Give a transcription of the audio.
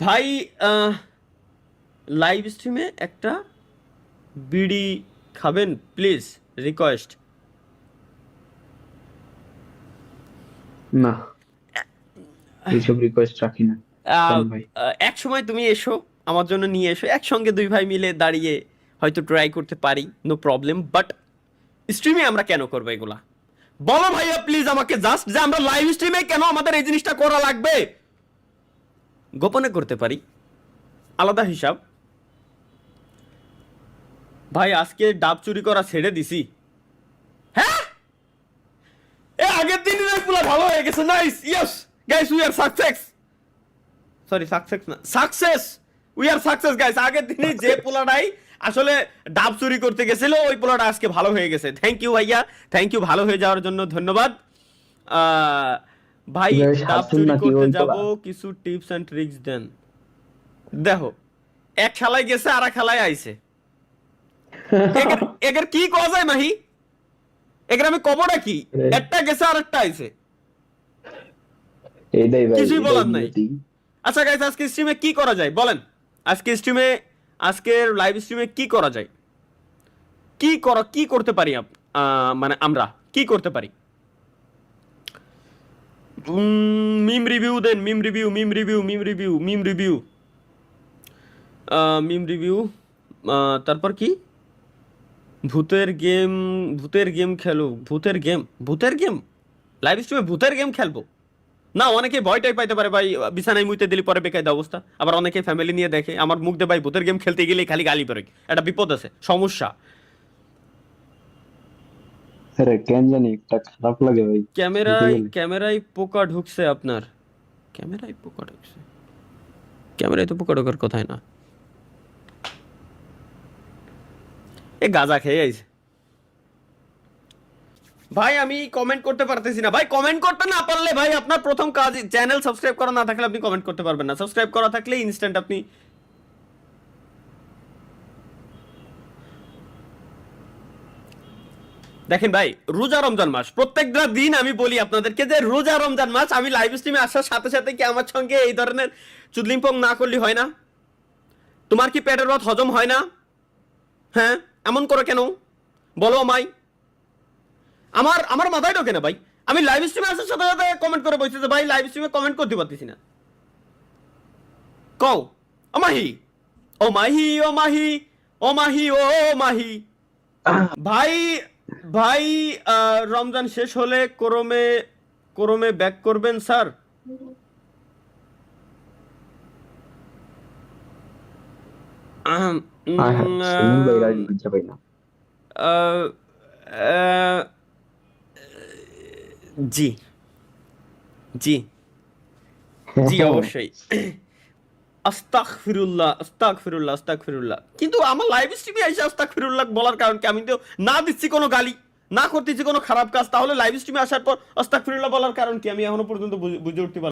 ভাই লাইভ স্ট্রিমে একটা বিড়ি খাবেন প্লিজ, রিকোয়েস্ট। না, এইসব রিকোয়েস্ট রাখি না। কোন ভাই? এক সময় তুমি এসো, আমার জন্য নিয়ে এসো, একসঙ্গে দুই ভাই মিলে দাঁড়িয়ে হয়তো ট্রাই করতে পারি, নো প্রবলেম। বাট স্ট্রিমে আমরা কেন করবো এগুলা? বলো ভাইয়া প্লিজ আমাকে, জাস্ট যে আমরা লাইভ স্ট্রিমে কেন আমাদের এই জিনিসটা করা লাগবে। গোপনে করতে পারি, আলাদা হিসাব। ভাই আজকে ডাব চুরি করা ছেড়ে দিছি। হ্যাঁ, এ আগের দিনের পুরো ভালো হয়ে গেছে। Nice, yes guys, we are success. Sorry, success না, success. We are success guys. আগের দিনে যে পোলাটাই আসলে ডাব চুরি করতে গেছিল, ওই পোলাটা আজকে ভালো হয়ে গেছে। থ্যাংক ইউ ভাইয়া, থ্যাংক ইউ, ভালো হয়ে যাওয়ার জন্য ধন্যবাদ। ভাই কিভাবে ডাব সারছেন চুরি নাকি করতে ওই যাব, পোলা? কিছু টিপস এন্ড ট্রিক্স দেন। দেখো, এক খেলায় গেছে আর এক খেলায় আইছে। এগের এগের কি কওয়া যায় মাহি? এগের আমি কবটা কি? একটা গেছে আর একটা আইছে, এইটাই ভাই, কিছুই এটাই বলার নাই। নিয়তি। আচ্ছা গাইস, আজকে স্ট্রিমে কি করা যায় বলেন? আজকে স্ট্রিমে, আজকের লাইভ স্ট্রিমে কি করা যায়? কি করতে পারি? মানে আমরা কি করতে পারি? মিম রিভিউ দেন, meme review, meme review, meme review, meme review, meme review. তারপর কি? ভূতের গেম, ভূতের গেম খেলো, ভূতের গেম, ভূতের গেম লাইভ স্ট্রিমে ভূতের গেম খেলবো না? অনেকে ভয়টাই পাইতে পারে ভাই, বিছানায় মুইতে দিলে পরে বেকায়দা অবস্থা। আবার অনেকে ফ্যামিলি নিয়ে দেখে, আমার মুখ দিয়ে ভাই ভূতের গেম খেলতে গেলে খালি গালি পড়ে, একটা বিপদ আছে, সমস্যা। আরে কেন জানি একটা খারাপ লাগে ভাই খেলতে ক্যামেরায় গেলে। ক্যামেরায় পোকা ঢুকছে আপনার? ক্যামেরায় পোকা ঢুকছে? ক্যামেরায় তো পোকা ঢোকার কথাই না। এ গাঁজা খেয়ে আইছে ভাই। আমি কমেন্ট করতে পারতেছি না ভাই। কমেন্ট করতে না পারলে ভাই আপনার প্রথম কাজ, চ্যানেল সাবস্ক্রাইব করা না থাকলে আপনি কমেন্ট করতে পারবেন না। সাবস্ক্রাইব করা থাকলে ইনস্ট্যান্ট আপনি। দেখেন ভাই, রোজা রমজান মাস, প্রত্যেকটা দিন আমি বলি আপনাদেরকে যে রোজা রমজান মাস, আমি লাইভ স্ট্রিমে আসার সাথে সাথে কি আমার সঙ্গে এই ধরনের চুদলিংপং না করলে হয় না? তোমার কি পেটের ভাত হজম হয় না? হ্যাঁ, এমন করে কেন বলো আমায়? আমার আমার মাথায় ঢোকে না ভাই। আমি লাইভ স্ট্রিমে আসার সাথে সাথে কমেন্ট করে বলছি যে ভাই লাইভ স্ট্রিমে কমেন্ট করতে পারতেছি না। কও ও মাহি, ও মাহি, ও মাহি, ও মাহি, ও মাহি। ভাই, ভাই রমজান শেষ হলে করমে করমে ব্যাক করবেন স্যার? আহম, হ্যাঁ হ্যাঁ, সুনীল ভাই রাজি লজ্জা পাই না। আহ, আহ, জি, জি, জি অবশ্যই। আস্তাগফিরুল্লাহ, আস্তাগফিরুল্লাহ, আস্তাগফিরুল্লাহ। কিন্তু আমার লাইভ স্ট্রিমে এসে আস্তাগফিরুল্লাহ বলার কারণ কি? আমি তো না দিচ্ছি কোনো গালি, না করতেছি কোনো খারাপ কাজ, তাহলে লাইভ স্ট্রিমে আসার পর আস্তাগফিরুল্লাহ বলার কারণ কি? আমি এখনো পর্যন্ত বুঝে উঠতে পারলাম না।